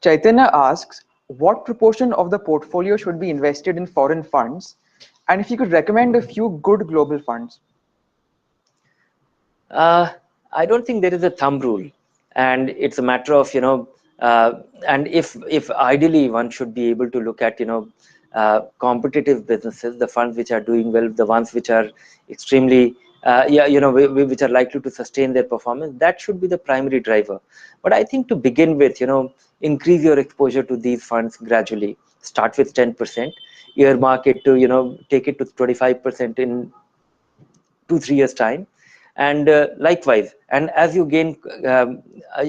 Chaitanya asks, what proportion of the portfolio should be invested in foreign funds? And if you could recommend a few good global funds. Uh, I don't think there is a thumb rule, and it's a matter of and if ideally one should be able to look at competitive businesses, the funds which are doing well, the ones which are extremely which are likely to sustain their performance. That should be the primary driver. But I think to begin with, increase your exposure to these funds gradually. Start with 10%, earmark it to take it to 25% in 2-3 years time, and likewise, and as you gain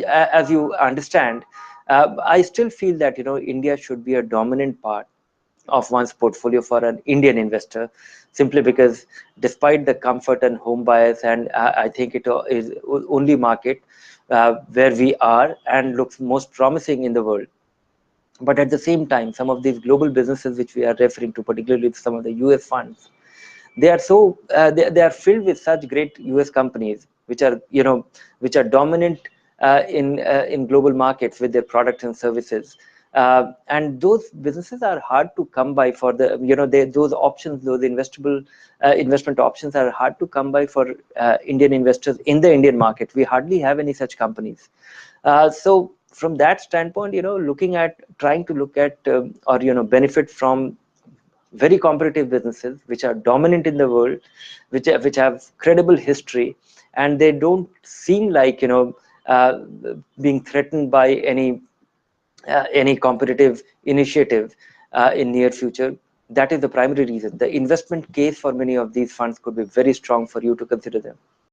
as you understand, I still feel that India should be a dominant part of one's portfolio for an Indian investor, simply because despite the comfort and home bias, and I think it is only market where we are and looks most promising in the world. But at the same time, some of these global businesses which we are referring to, particularly some of the US funds, they are so they are filled with such great US companies which are which are dominant in global markets with their products and services, and those businesses are hard to come by for the those options, those investable investment options are hard to come by for Indian investors in the Indian market. We hardly have any such companies. So from that standpoint, looking at trying to look at or benefit from very competitive businesses which are dominant in the world, which have credible history, and they don't seem like uh, being threatened by any competitive initiative in near future. That is the primary reason. The investment case for many of these funds could be very strong for you to consider them.